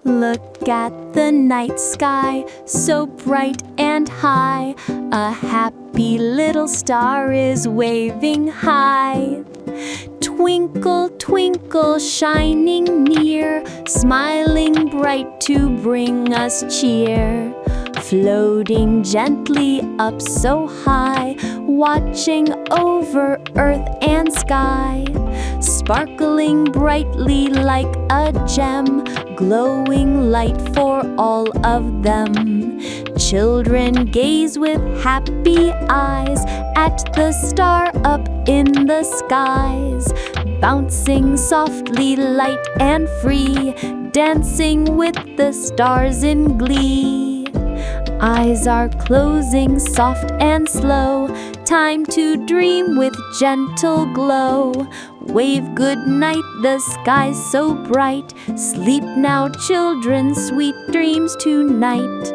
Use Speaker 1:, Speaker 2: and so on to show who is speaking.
Speaker 1: Look at the night sky, so bright and high. A happy little star is waving high. Twinkle, twinkle, shining near, smiling bright to bring us cheer. Floating gently up so high, watching over earth and sky. Sparkling brightly like a gem, glowing light for all of them. Children gaze with happy eyes at the star up in the skies. Bouncing softly, light and free, dancing with the stars in glee. Eyes are closing soft and slow, time to dream with gentle glow. Wave good night, the sky's so bright. Sleep now, children, sweet dreams tonight.